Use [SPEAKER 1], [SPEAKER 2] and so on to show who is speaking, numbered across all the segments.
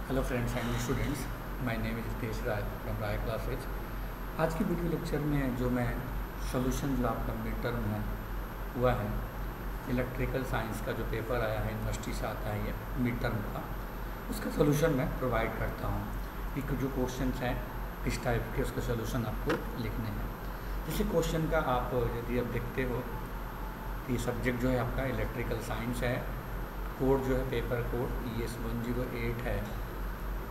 [SPEAKER 1] Hello friends and students, my name is Hitesh Rai from Rai classes. आज की video lecture में जो मैं सोल्यूशन जो आपका मिड टर्म है हुआ है इलेक्ट्रिकल साइंस का जो पेपर आया है यूनिवर्सिटी से आता है ये मिड टर्म का, उसका सोल्यूशन मैं प्रोवाइड करता हूँ कि जो क्वेश्चन हैं किस टाइप के उसके सोल्यूशन आपको लिखने हैं। जैसे क्वेश्चन का आप यदि आप देखते हो कि सब्जेक्ट जो है आपका इलेक्ट्रिकल साइंस है, कोड जो है पेपर कोड ES 108 है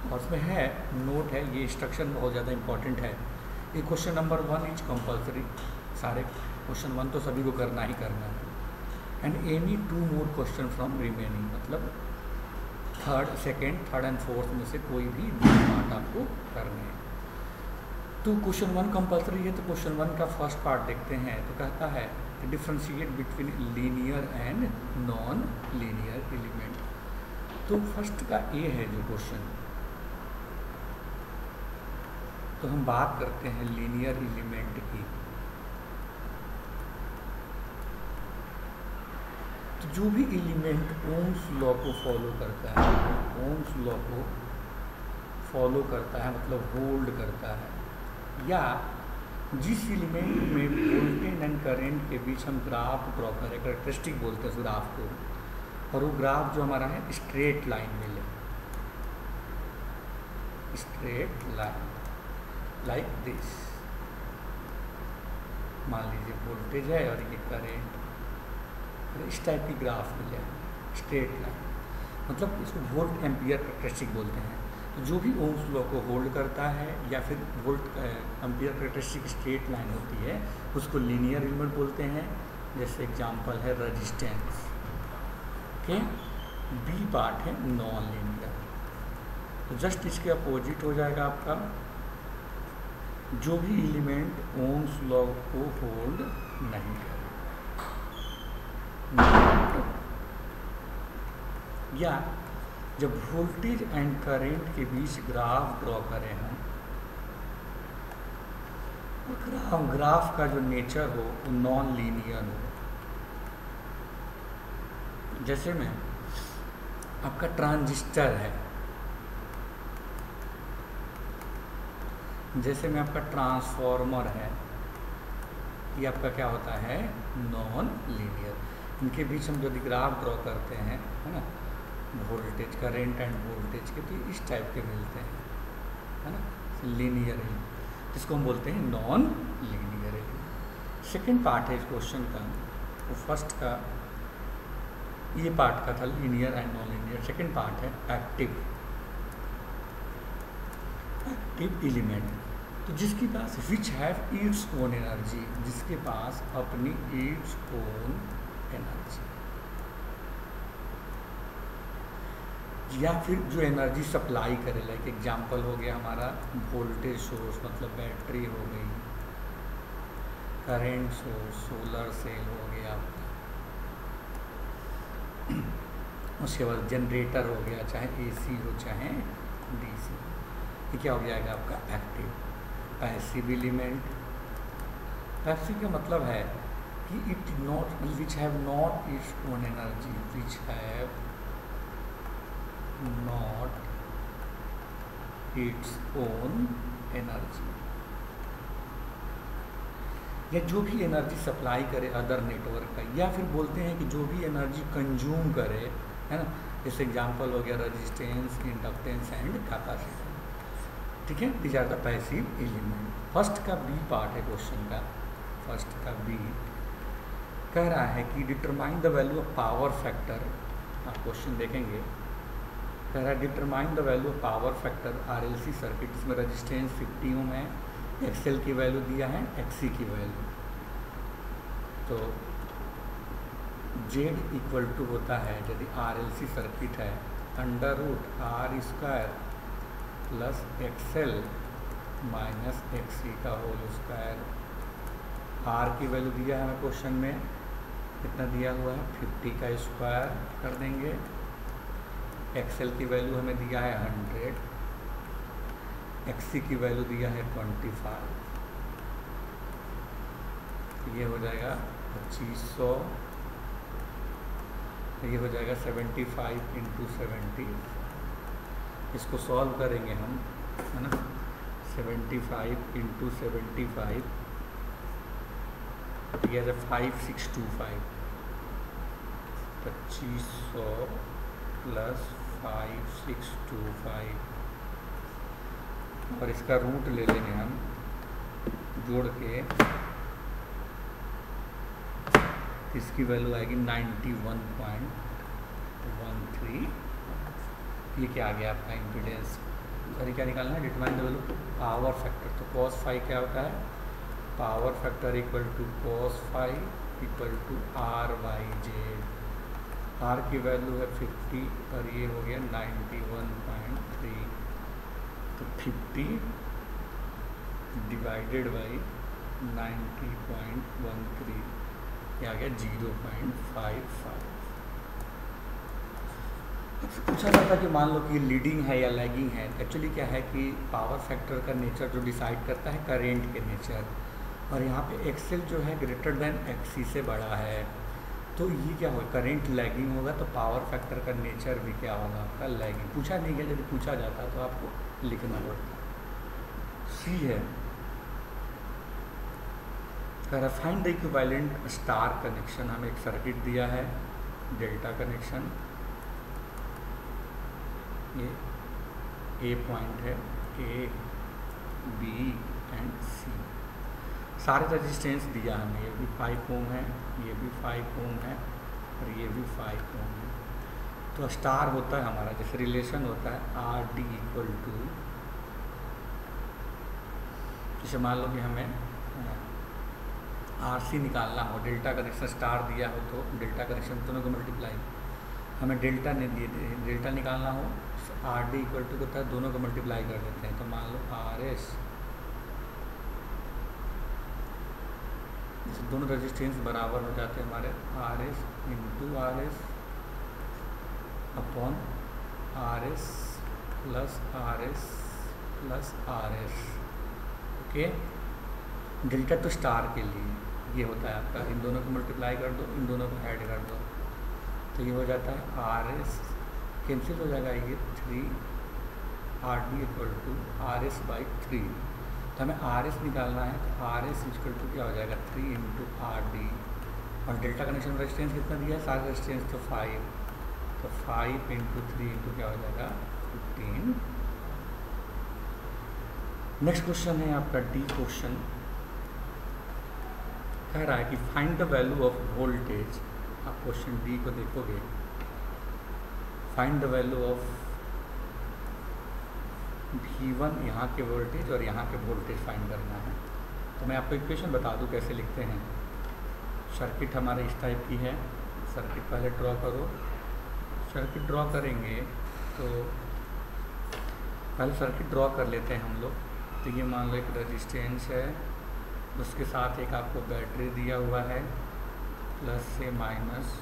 [SPEAKER 1] और उसमें है नोट है, ये इंस्ट्रक्शन बहुत ज़्यादा इंपॉर्टेंट है। ये क्वेश्चन नंबर 1 इज कंपलसरी, सारे क्वेश्चन 1 तो सभी को करना ही करना है। And any 2 more question from remaining, मतलब थर्ड एंड फोर्थ में से कोई भी 2 पार्ट आपको करने हैं। तो क्वेश्चन 1 कंपलसरी है, तो क्वेश्चन 1 का फर्स्ट पार्ट देखते हैं। तो कहता है differentiate between linear and non linear element. तो फर्स्ट का ए है जो क्वेश्चन, तो हम बात करते हैं लीनियर एलिमेंट की। तो जो भी एलिमेंट ओम्स लॉ को फॉलो करता है, ओम्स लॉ को फॉलो करता है मतलब होल्ड करता है, या जिस एलिमेंट में वोल्टेज एंड करंट के बीच हम ग्राफ ड्रॉ करें, कैरेक्टरिस्टिक बोलते हैं उस ग्राफ को, और वो ग्राफ जो हमारा है स्ट्रेट लाइन मिले, स्ट्रेट लाइन लाइक दिस। मान लीजिए वोल्टेज है और ये करंट, इस टाइप की ग्राफ मिले स्ट्रेट लाइन, मतलब इसको वोल्ट एम्पियर कैरेक्टरिस्टिक बोलते हैं। तो जो भी ओम्स लॉ को होल्ड करता है या फिर volt ampere characteristic straight line होती है उसको लीनियर एलिमेंट बोलते हैं। जैसे एग्जांपल है रेजिस्टेंस के, बी पार्ट है नॉन लीनियर। तो जस्ट इसके अपोजिट हो जाएगा आपका जो भी एलिमेंट ओम्स लॉ को होल्ड नहीं करे, या जब वोल्टेज एंड करंट के बीच ग्राफ ड्रॉ करें हम, ग्राफ का जो नेचर हो वो नॉन लीनियर हो। जैसे में आपका ट्रांजिस्टर है, जैसे में आपका ट्रांसफॉर्मर है, ये आपका क्या होता है नॉन लीनियर। इनके बीच हम यदि ग्राफ ड्रॉ करते हैं, है ना, वोल्टेज करंट एंड वोल्टेज के, तो इस टाइप के मिलते हैं, है ना, लीनियर है, जिसको हम बोलते हैं नॉन लीनियर है। सेकेंड पार्ट है इस क्वेश्चन का, वो फर्स्ट का ये पार्ट का था linear and non linear. Second part है एक्टिव एलिमेंट, तो जिसके पास which have its own energy, जिसके पास अपनी इट्स ओन एनर्जी, या फिर जो एनर्जी सप्लाई करे, लाइक एग्जांपल हो गया हमारा वोल्टेज सोर्स मतलब बैटरी हो गई, करंट सोर्स सोलर सेल हो गया, उसके बाद जनरेटर हो गया, चाहे AC हो चाहे DC। ये क्या हो जाएगा आपका एक्टिव। पैसिव एलिमेंट, पैसिव का मतलब है कि it not which have not it's own energy, which have not it's own energy, या जो भी एनर्जी सप्लाई करे अदर नेटवर्क का, या फिर बोलते हैं कि जो भी एनर्जी कंज्यूम करे, है ना। जैसे एग्जांपल हो गया रेजिस्टेंस, इंडक्टेंस एंड कैपेसिटेंस, ठीक है। These are the passive element. First का बी पार्ट है क्वेश्चन का, फर्स्ट का बी कह रहा है कि determine the value of power factor. आप क्वेश्चन देखेंगे, कह रहा है determine the value of power factor RLC circuit, इसमें रेजिस्टेंस 50 ओम है, XL की वैल्यू दिया है, XC की वैल्यू। तो Z इक्वल टू होता है, यदि RLC सर्किट है, √R² plus XL minus XC का होल स्क्वायर। R की वैल्यू दिया है हमें क्वेश्चन में, कितना दिया हुआ है 50 का स्क्वायर कर देंगे। XL की वैल्यू हमें दिया है 100, XC की वैल्यू दिया है 25, ये हो जाएगा 2500, ये हो जाएगा 75 × 70, इसको सॉल्व करेंगे हम, है ना। 75 इंटू 75 यह है 5625, 2500 प्लस 5625, और इसका रूट ले लेंगे हम जोड़ के, इसकी वैल्यू आएगी 91.13। ये क्या आ गया आपका इम्पीडेंस। सॉरी क्या निकालना है, determine the value power factor. तो cos फाई क्या होता है, power factor equal to cos phi equal to R/Z। R की वैल्यू है 50 और ये हो गया 91.3, तो 50 डिवाइडेड बाई 90.13, ये आ गया 0.55। पूछा जाता कि मान लो कि लीडिंग है या लैगिंग है। एक्चुअली क्या है कि पावर फैक्टर का नेचर जो डिसाइड करता है करेंट के नेचर, और यहाँ पे एक्सेल जो है ग्रेटर देन एक्सी से बड़ा है, तो ये क्या होगा, करेंट लैगिंग होगा, तो पावर फैक्टर का नेचर भी क्या होगा आपका लैगिंग। पूछा नहीं गया, यदि पूछा जाता तो आपको लिखना पड़ता। सी है, find the equivalent star connection. हमें एक सर्किट दिया है, डेल्टा कनेक्शन, ये ए पॉइंट है, ए बी एंड सी, सारे रेजिस्टेंस दिया हमें, ये भी 5 ओम है, ये भी 5 ओम है, और ये भी 5 ओम है। तो स्टार होता है हमारा, जैसे रिलेशन होता है आर डी इक्वल टू, जैसे मान लो कि हमें आर सी निकालना हो, डेल्टा कनेक्शन स्टार दिया हो तो डेल्टा कनेक्शन दोनों को मल्टीप्लाई, हमें डेल्टा ने दिए, डेल्टा निकालना हो आर डी इक्वल टू होता है, दोनों को मल्टीप्लाई कर देते हैं। तो मान लो आर एस, दोनों रेजिस्टेंस बराबर हो जाते हैं हमारे, R S into R S upon R S plus R S plus R S. Okay, delta तो स्टार के लिए ये होता है आपका, इन दोनों को मल्टीप्लाई कर दो, इन दोनों को ऐड कर दो, तो ये हो जाता है आर एस, कैंसिल हो जाएगा ये 3 R D equal to R S by 3। तो हमें आर एस निकालना है, तो आर एस इक्वल टू क्या हो जाएगा 3 इंटू आर डी, और डेल्टा कनेक्शन रेजिस्टेंस कितना दिया है, सारे रेजिस्टेंस तो 5, तो 5 इंटू 3 इंटू क्या हो जाएगा 15। नेक्स्ट क्वेश्चन है आपका डी क्वेश्चन, कह रहा है कि find the value of voltage. आप क्वेश्चन डी को देखोगे, find the value of V1, यहाँ के वोल्टेज और यहाँ के वोल्टेज फाइंड करना है। तो मैं आपको इक्वेशन बता दूँ कैसे लिखते हैं। सर्किट हमारे इस टाइप की है, सर्किट पहले ड्रॉ करो। सर्किट ड्रॉ करेंगे तो पहले सर्किट ड्रॉ कर लेते हैं हम लोग। तो ये मान लो एक रेजिस्टेंस है, उसके साथ एक आपको बैटरी दिया हुआ है प्लस से माइनस,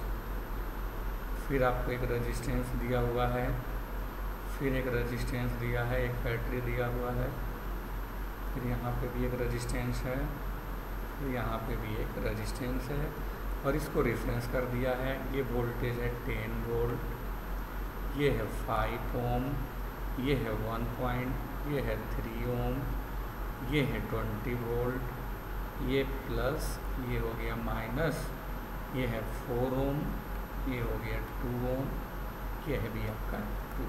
[SPEAKER 1] फिर आपको एक रेजिस्टेंस दिया हुआ है, फिर एक रेजिस्टेंस दिया है, एक बैटरी दिया हुआ है, फिर यहाँ पे भी एक रेजिस्टेंस है, फिर यहाँ पे भी एक रेजिस्टेंस है, और इसको रेफरेंस कर दिया है। ये वोल्टेज है 10 वोल्ट, ये है 5 ओम, ये है 1 पॉइंट, ये है 3 ओम, ये है 20 वोल्ट, ये प्लस, ये हो गया माइनस, ये है 4 ओम, ये हो गया 2 ओम, ये है भी आपका 2।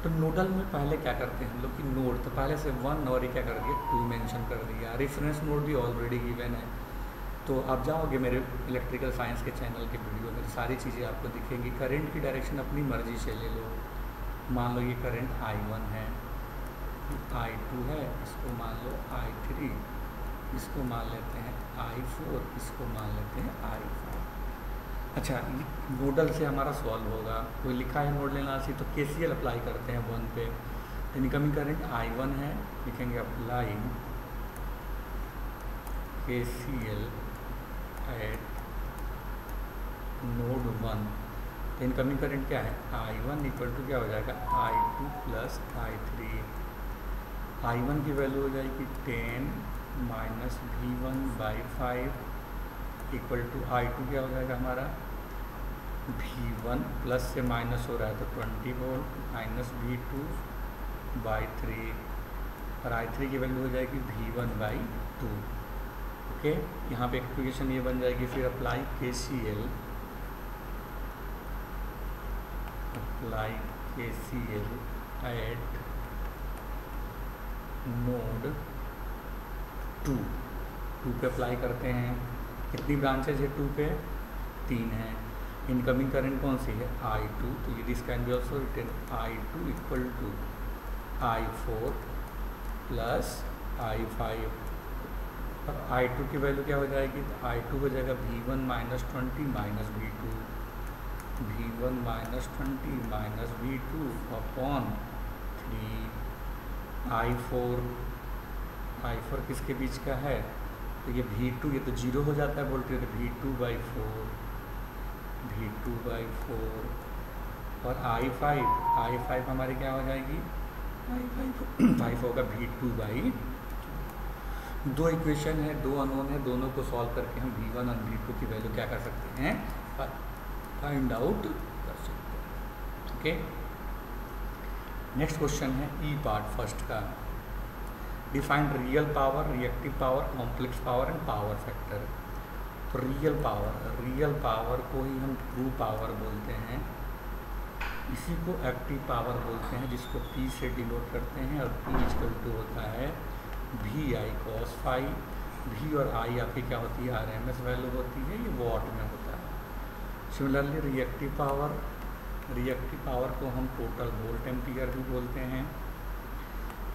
[SPEAKER 1] तो नोडल में पहले क्या करते हैं हम लोग कि नोड, तो पहले से 1 और ये क्या कर दिया 2 मेंशन कर दिया। रेफरेंस नोड भी ऑलरेडी गिवन है, तो आप जाओगे मेरे इलेक्ट्रिकल साइंस के चैनल के वीडियो में, सारी चीज़ें आपको दिखेंगी। करंट की डायरेक्शन अपनी मर्जी से ले लो। मान लो ये करंट I1 है, I2 है, इसको मान लो I3, इसको मान लेते हैं I4, इसको मान लेते हैं I5। अच्छा, नोडल से हमारा सॉल्व होगा। कोई लिखा है नोड लेना सी, तो KCL अप्लाई करते हैं 1 पे। इनकमिंग करंट I1 है, लिखेंगे अप्लाई KCL एट नोड 1। तो इनकमिंग करंट क्या है, I1 इक्वल टू क्या हो जाएगा I2 प्लस I3। I1 की वैल्यू हो जाएगी 10 minus V1 by 5 equal to I2 क्या हो जाएगा हमारा V1 प्लस से माइनस हो रहा है तो 20 वोल्ट माइनस V2/3 और I3 की वैल्यू हो जाएगी V1/2। ओके, यहाँ पे इक्वेशन ये बन जाएगी। फिर अप्लाई KCL एट नोड 2 पे अप्लाई करते हैं। कितनी ब्रांचेज है 2 पे? 3 है। इनकमिंग करंट कौन सी है? I2। तो ये this can be also written I2 equal to I4 plus I5। और I2 की वैल्यू क्या हो जाएगी? तो I2 हो जाएगा V1 minus 20 minus V2, V1 minus 20 minus V2 upon 3। I4 किसके बीच का है? तो ये V2, ये तो 0 हो जाता है वोल्टेज, V2/4 और I5 हमारी क्या हो जाएगी? I5 होगा V2/2। दो इक्वेशन है, दो अननोन है, दोनों को सॉल्व करके हम V1 और V2 की वैल्यू क्या कर सकते हैं? फाइंड आउट कर सकते हैं। ओके, नेक्स्ट क्वेश्चन है ई पार्ट फर्स्ट का। Define real power, reactive power, complex power and power factor. तो रियल पावर को ही हम ट्रू पावर बोलते हैं, इसी को एक्टिव पावर बोलते हैं, जिसको P से डिनोट करते हैं। और P इक्वल टू होता है VI cos phi। V और I आपकी क्या होती है? RMS वैल्यू होती है, ये वॉट में होता है। सिमिलरली रिएक्टिव पावर को हम टोटल वोल्ट एम्पियर भी बोलते हैं।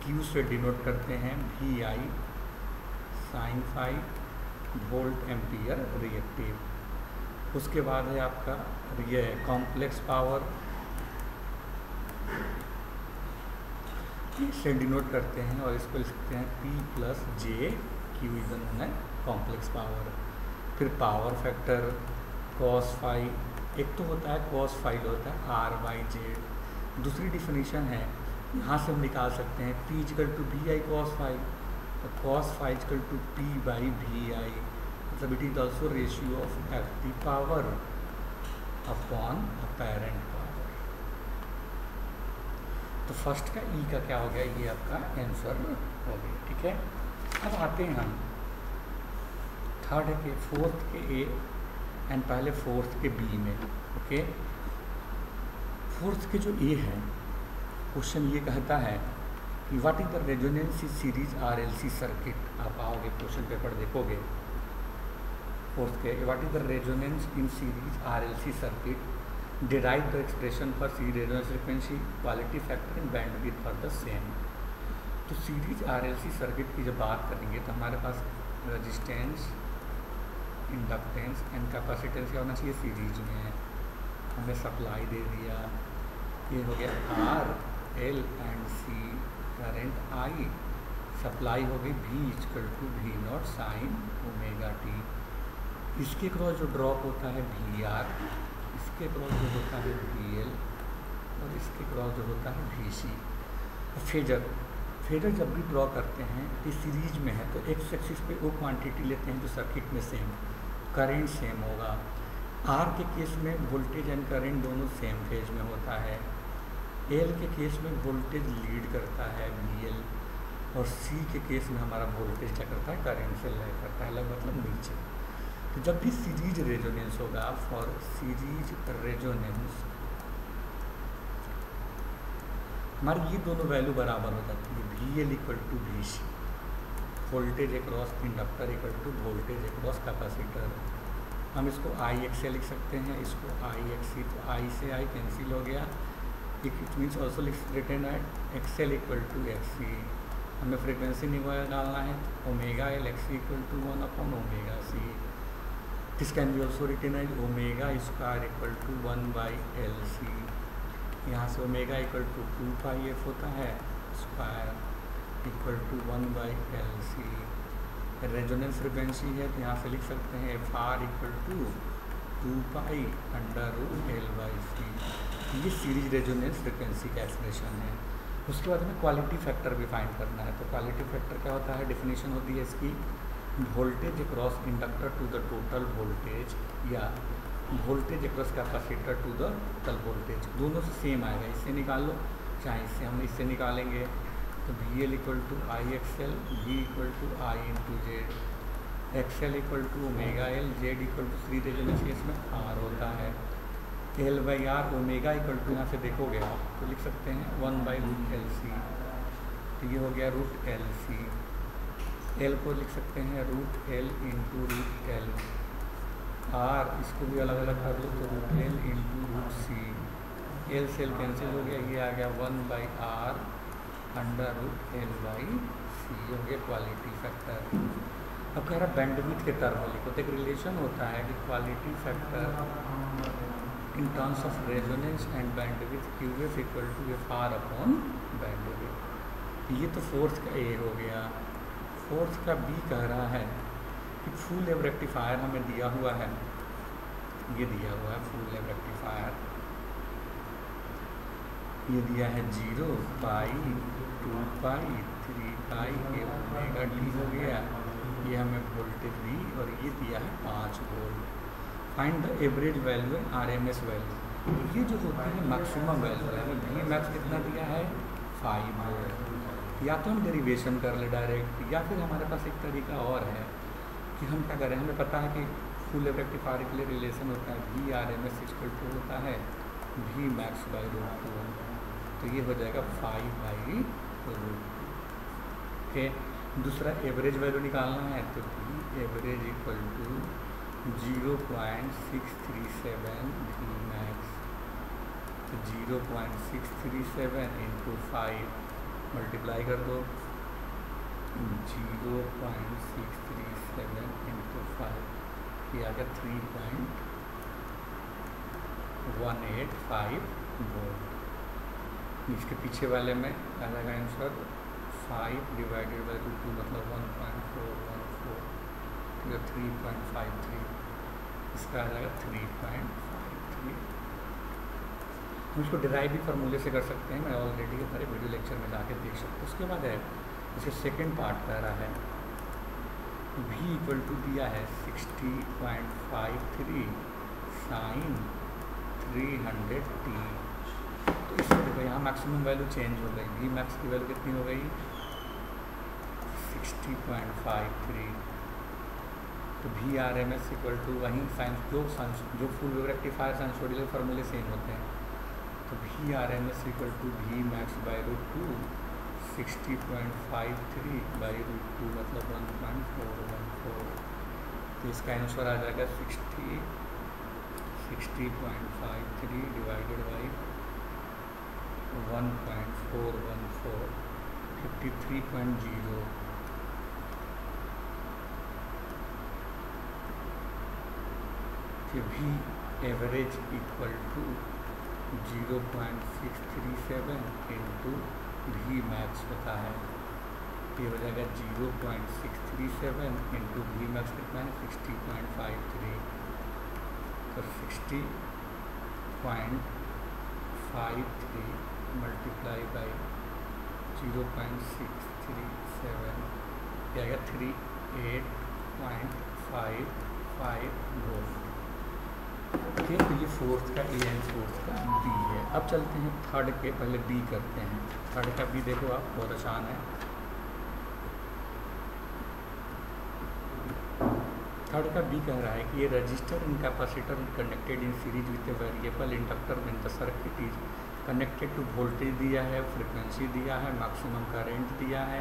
[SPEAKER 1] Q से डिनोट करते हैं VI sin phi volt ampere reactive. उसके बाद है आपका ये कॉम्प्लेक्स पावर, से डिनोट करते हैं और इसको लिखते हैं P प्लस J/Q, दोनों है कॉम्प्लेक्स पावर। फिर पावर फैक्टर cos phi, एक तो होता है cos phi, होता है R/Z। दूसरी डिफिनीशन है, यहाँ से हम निकाल सकते हैं P equal to VI cos phi, तो cos phi equal to P/VI, मतलब it is also ratio of active power upon apparent power. तो फर्स्ट का ई का क्या हो गया? ये आपका आंसर हो गया। ठीक है, अब आते हैं हम थर्ड के, फोर्थ के ए एंड पहले फोर्थ के बी में। ओके, फोर्थ के जो ए है, क्वेश्चन ये कहता है कि what is the resonance series RLC circuit. आप आओगे क्वेश्चन पेपर देखोगे, फोर्थ के what is the resonance in series RLC circuit, derive the expression for series resonance frequency, quality factor and bandwidth for the same. तो series RLC circuit की जब बात करेंगे तो हमारे पास रेजिस्टेंस, इंडक्टेंस एंड कैपेसिटेंस क्या होना चाहिए? सीरीज में है। हमें सप्लाई दे दिया, ये हो गया R, L and C, current I, supply हो गई V equal to V0 sine omega t। इसके क्रॉस जो ड्रॉप होता है VR, इसके क्रॉस जो होता है VL और इसके क्रॉस जो होता है VC। फेजर जब भी ड्रॉ करते हैं इस सीरीज में है तो एक्स एक्सिस पे वो क्वांटिटी लेते हैं जो सर्किट में सेम, करेंट सेम होगा। R के केस में वोल्टेज एंड करेंट दोनों सेम फेज में होता है। L के केस में वोल्टेज लीड करता है VL, और C के केस में हमारा वोल्टेज क्या करता है? करेंट से लैग करता है, मतलब नीचे। तो जब भी सीरीज रेजोनेंस होगा, फॉर सीरीज रेजोनेंस हमारी ये दोनों वैल्यू बराबर हो जाती है। VL equal to VC, voltage across inductor equal to voltage across capacitor. हम इसको IXL लिख सकते हैं, इसको IXC, तो I से I कैंसिल हो गया। It means also written at XL equal to XC। हमें फ्रिक्वेंसी निकालना है, omega L XC equal to 1/ωc। This can be also written at omega square equal to 1/LC। यहाँ से omega equal to 2πf होता है, square equal to 1/LC। Resonance frequency है तो यहाँ से लिख सकते हैं FR इक्वल टू 2π√L/C। ये सीरीज रेजोनेंस फ्रिक्वेंसी का एक्सप्रेशन है। उसके बाद हमें क्वालिटी फैक्टर भी फाइंड करना है। तो क्वालिटी फैक्टर क्या होता है? डेफिनेशन होती है इसकी, voltage across inductor to the total voltage, या voltage across capacitor to the total voltage, दोनों से सेम आएगा। इससे निकाल लो चाहे इससे, हम इससे निकालेंगे तो V L equal to I X L, V equal to I into Z, X L equal to omega L, Z equal to 3 resonance case में आर होता है, L by R, omega equal to यहाँ से देखोगे आप तो लिख सकते हैं 1 बाई रूट एल सी, तो ये हो गया रूट एल सी। एल को लिख सकते हैं root L into root L, or इसको भी अलग अलग कर लो तो root L into root C, L से एल कैंसिल हो गया, ये आ गया 1 by R under root L by C, हो गया क्वालिटी फैक्टर। अब कह रहा बैंडविड्थ के टर्म में लिखो, तो एक रिलेशन होता है कि quality factor in terms of resonance and bandwidth Q F equal to F R upon bandwidth. ये तो फोर्थ का ए हो गया। फोर्थ का बी कह रहा है कि फुल वेव रेक्टिफायर हमें दिया हुआ है, ये दिया हुआ है फुल वेव रेक्टिफायर, ये दिया है 0 पाई 2 पाई 3 पाई ओमेगा डी हो गया, ये हमें वोल्टेज दी और ये दिया है 5 volt. Find the average value and RMS value, ये जो होती है मैक्सिमम वैल्यू है, वी मैक्स कितना दिया है 5 वोल्ट। या तो हम डेरिवेशन कर ले डायरेक्ट, या फिर हमारे पास एक तरीका और है कि हम क्या करें, हमें पता है कि फुल वेव रेक्टिफायर के लिए रिलेशन होता है V R M S equal to होता है वी मैक्स बाई रूट 2, तो ये हो जाएगा 5 बाई रूट 2। ओके, दूसरा एवरेज वैल्यू निकालना है तो V average equal to 0.637 V max, तो 0.637 इंटू 5 मल्टीप्लाई कर दो, 0.637 इंटू 5, ये आ गया 3.185 वोल्ट। इसके पीछे वाले में आ जाएगा आंसर 5 डिवाइडेड बाई रूट 2 मतलब 1.414, तो 3.53, इसका आ जाएगा 3.53। हम इसको डिराइव भी फार्मूले से कर सकते हैं, मैं ऑलरेडी हमारे वीडियो लेक्चर में जाके देख सकते हैं। उसके बाद है इसके सेकंड पार्ट कह रहा है v इक्वल टू दिया है 60.53 साइन 300t, तो इससे देखो यहाँ मैक्सिमम वैल्यू चेंज हो गई, v मैक्स की वैल्यू कितनी हो गई 60.53, तो V R M S equal to वहीं साइंस जो फुल वेव रेक्टिफायर साइनसोइडल फार्मूले सेम होते हैं, तो V R M S equal to V max by root 2 60.53 by root 2 मतलब 1.414, तो इसका आंसर आ जाएगा 60.53 divided by 1.414 53.0। V average equal to 0.637 into V max होता है, ये हो जाएगा 0.637 इंटू वी मैक्स कितना है 60.53, तो 60.53 मल्टीप्लाई बाई 0.637, ये आएगा 38.55 वोल्ट। ओके, तो ये फोर्थ का ए एंड फोर्थ का बी है। अब चलते हैं थर्ड के, पहले बी करते हैं। थर्ड का बी देखो आप, बहुत आसान है। थर्ड का बी कह रहा है कि ये resistor in capacitor connected in series with a variable inductor in the circuit is connected to voltage दिया है, फ्रिक्वेंसी दिया है, मैक्सिमम करंट दिया है,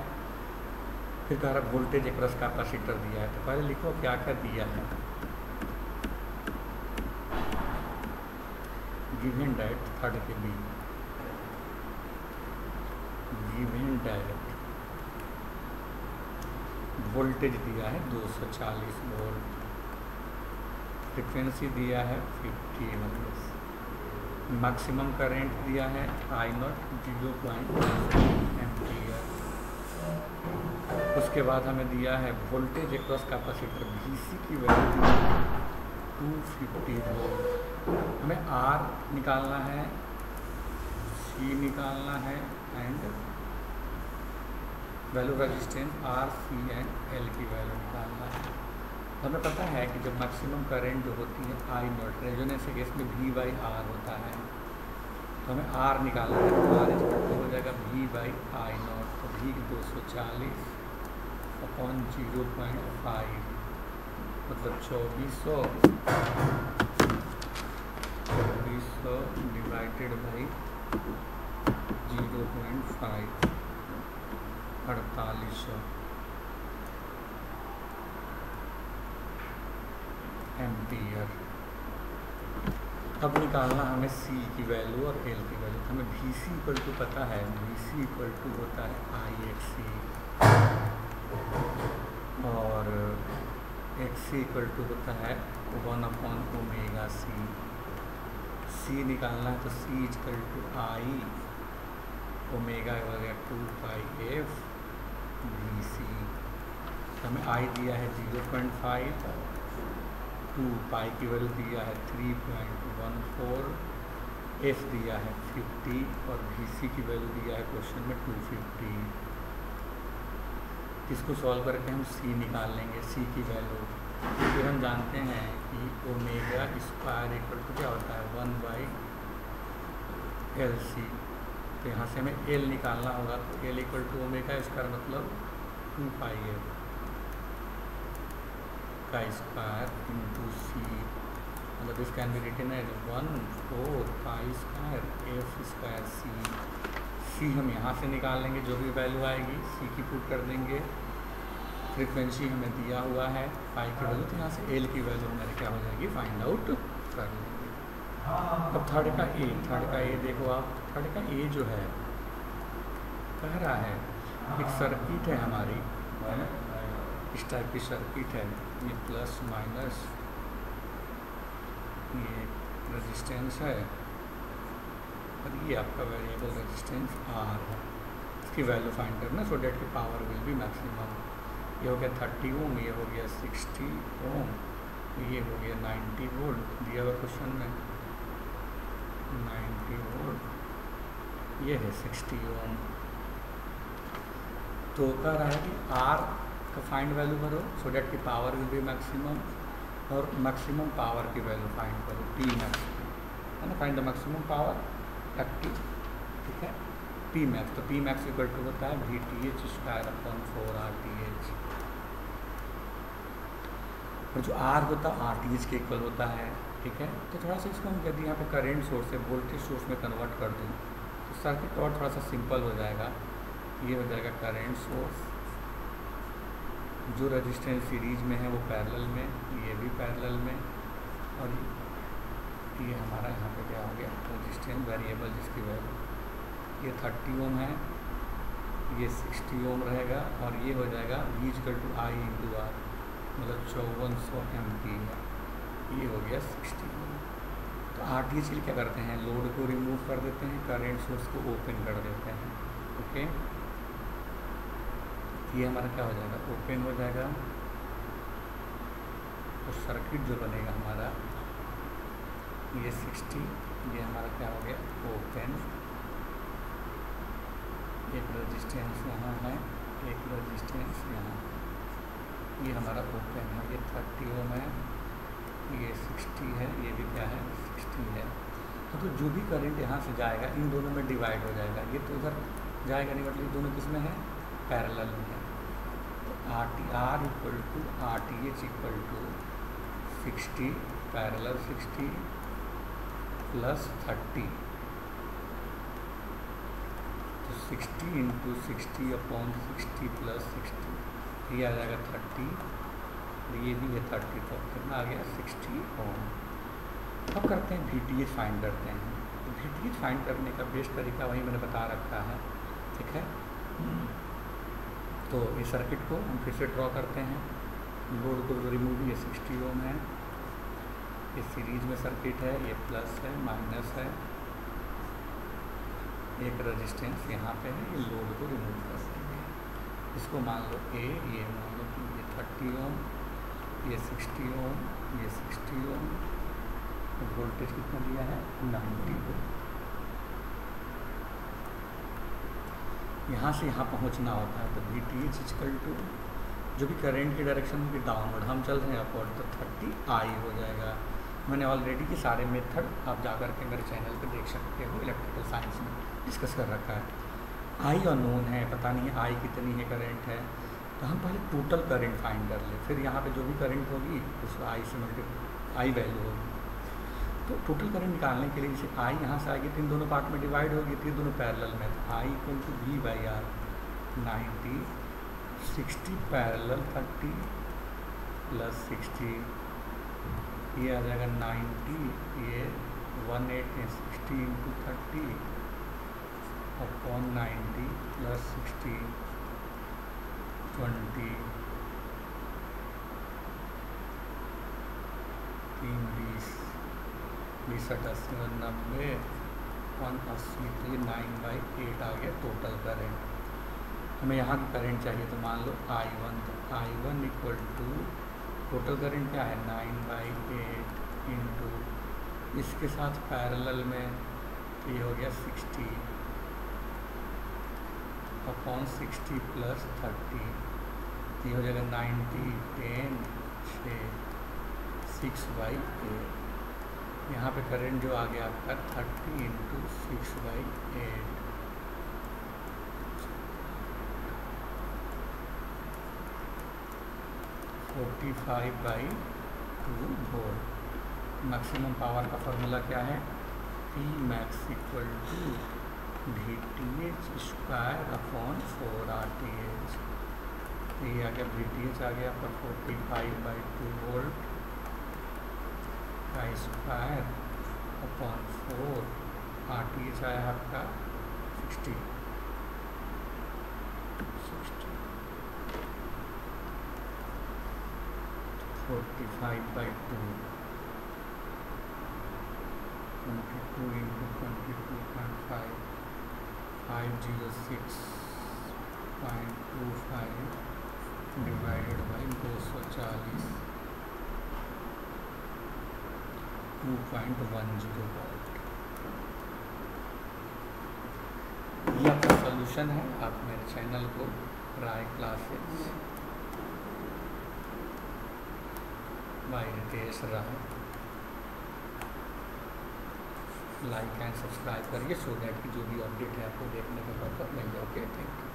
[SPEAKER 1] फिर कह रहा है वोल्टेज अक्रॉस कैपेसिटर दिया है। तो पहले लिखो क्या क्या दिया है। गिवन डेट थर्ड के बी, गिवन डेट वोल्टेज दिया है 240 वोल्ट, फ्रिक्वेंसी दिया है 50 हर्ट्ज, मैक्सिमम करंट दिया है I0 0.1 एम्पियर। उसके बाद हमें दिया है वोल्टेज अक्रॉस कैपेसिटर VC की वैल्यू 250 वोल्ट। हमें R निकालना है, C निकालना है and value resistance R, C and L की वैल्यू निकालना है। हमें पता है कि जब मैक्सिमम करंट जो होती है आई नॉट, रेजोनेंस के केस में V बाई आर होता है, तो हमें आर निकालना है। तो आर इक्वल टू हो जाएगा V बाई आई नॉट, तो V 240 अपॉन 0.5 मतलब 2400 डिवाइडेड बाई 0.5 4800 एम्पियर। अब निकालना हमें C की वैल्यू और L की वैल्यू। तो हमें VC इक्वल टू पता है, VC इक्वल टू होता है IXC और XC इक्वल टू होता है 1/ओमेगा C निकालना है तो C equal to I omega वगैरह 2πf VC। हमें I दिया है 0.5, 2 पाई की वैल्यू दिया है 3.14, F दिया है 50 और VC की वैल्यू दिया है क्वेश्चन में 250। इसको सॉल्व करके हम C निकाल लेंगे, C की वैल्यू। फिर हम जानते हैं कि ओमेगा स्क्वायर इक्वल टू क्या होता है 1/LC। तो यहाँ से हमें L निकालना होगा, तो L equal to omega square मतलब 2πf का स्क्वायर इंटू C, मतलब this can be written as 1/4 pi square F square C हम यहाँ से निकाल लेंगे, जो भी वैल्यू आएगी C की पुट कर देंगे। फ्रीक्वेंसी हमें दिया हुआ है पाई की वैल्यू, तो यहाँ से L की वैल्यू हमारी क्या हो जाएगी फाइंड आउट कर लेंगे। अब थर्ड का A देखो आप, थर्ड का A जो है कह रहा है एक सर्किट है हमारी, है ना, इस टाइप की सर्किट है, ये प्लस माइनस, ये रेजिस्टेंस है और ये आपका वेरिएबल रेजिस्टेंस R है। इसकी वैल्यू फाइंड करना सो डेट की पावर विल बी मैक्सिमम। ये हो गया 30 ओम, ये हो गया 60 ओम, ये हो गया 90 वोल्ट दिया हुआ क्वेश्चन में 90 वोल्ट, ये है 60 ओम। तो कह रहा है कि R का फाइंड वैल्यू करो सो डेट की पावर विल बी मैक्सिमम, और मैक्सिमम पावर की वैल्यू फाइंड करो P मैक्स, है ना, find the maximum power active, ठीक है, P मैक्स। तो P मैक्स इक्वल टू होता है VTH स्क्वायर अपॉन 4RTH, और जो R होता है RTH के इक्वल होता है, ठीक है। तो थोड़ा सा इसको हम यदि यहाँ पे करंट सोर्स से वोल्टेज सोर्स में कन्वर्ट कर दूँ तो सर्किट और थोड़ा सा सिंपल हो जाएगा। ये हो जाएगा करंट सोर्स, जो रेजिस्टेंस सीरीज में है वो पैरेलल में, ये भी पैरेलल में, और ये हमारा यहाँ पे क्या हो गया रेजिस्टेंस वेरिएबल जिसकी वैल्यू ये 30 ओम है, ये 60 ओम रहेगा, और ये हो जाएगा V equal to I into R, मतलब 5400 एम्पीयर, ये हो गया 60 ओम। तो RTH के लिए क्या करते हैं, लोड को रिमूव कर देते हैं, करंट सोर्स को ओपन कर देते हैं, ओके। ये हमारा क्या हो जाएगा ओपन हो जाएगा, तो सर्किट जो बनेगा हमारा ये 60, ये हमारा क्या हो गया ओपन, एक रेजिस्टेंस यहाँ है, एक रेजिस्टेंस यहाँ, ये हमारा ओपन है, ये 30 ओम है, ये 60 है, ये भी क्या है 60 है। तो जो भी करंट यहाँ से जाएगा इन दोनों में डिवाइड हो जाएगा, ये तो उधर जाएगा नहीं, मतलब दोनों किस में है पैरेलल में है। R equal to RTH equal to 60 parallel 60 plus 30, तो 60 इंटू 60 अपॉन 60 प्लस 60, ये आ जाएगा 30, ये भी है 30, तो कितना आ गया 60 ओम। अब करते हैं VTH फाइंड करते हैं। तो VTH फाइंड करने का बेस्ट तरीका वही मैंने बता रखा है, ठीक है। तो इस सर्किट को हम फिर से ड्रॉ करते हैं, लोड को रिमूव, ये 60 ओम है, ये सीरीज में सर्किट है, ये प्लस है माइनस है, एक रेजिस्टेंस यहाँ पे है, ये लोड को रिमूव कर देंगे। इसको मान लो A, ये मान लो कि ये 30 ओम, ये 60 ओम, ये 60 ओम, वोल्टेज कितना दिया है 90 वोल्ट। यहाँ से यहाँ पहुँचना होता है, तो VTH इक्वल टू जो भी करंट की डायरेक्शन की डाउनवर्ड, हम चल रहे हैं अपवर्ड, तो 30 आई हो जाएगा। मैंने ऑलरेडी के सारे मेथड आप जाकर के मेरे चैनल पे देख सकते हो, इलेक्ट्रिकल साइंस में डिस्कस कर रखा है। आई अननोन है, पता नहीं है आई कितनी है करंट है, तो हम पहले टोटल करंट फाइंड कर ले, फिर यहाँ पे जो भी करंट होगी उस आई से आई वैल्यू होगी। तो टोटल करंट निकालने के लिए जैसे आई यहाँ से आएगी तो इन दोनों पार्ट में डिवाइड होगी, तो ये दोनों पैरेलल में, तो I equal to V by R 90 60 parallel 30 plus 60, ये आ जाएगा 90, ये 180 60 इंटू 30 अपॉन 90 प्लस 60 20 3 20 20 88 90 180, तो ये 9/8 आ गया टोटल करंट। हमें यहाँ की करंट चाहिए, तो मान लो I1, तो I1 equal to total current क्या है 9/8 इंटू इसके साथ पैरेलल में, तो ये हो गया 60 अपॉन 60 प्लस 30, ये हो जाएगा 90 10 6 6/8। यहाँ पे करंट जो आ गया आपका 30 इंटू 6/8, 45/2 वोल्ट। मैक्सिमम पावर का फॉर्मूला क्या है, P max equal to VTH square upon 4 RTH। ये आ गया VTH आ गया आपका 45/2 वोल्ट का स्क्वायर अपॉन 4, RTH आया आपका 60 45/2 22 इंटू 22.5 506.25 डिवाइडेड बाई 240 2.10 वोल्ट। ये आपका सोल्यूशन है। आप मेरे चैनल को Rai classes by Ritesh Rai like and subscribe करिए, सो दैट कि जो भी अपडेट है आपको देखने का मौका मिल जाए। Okay, thank you.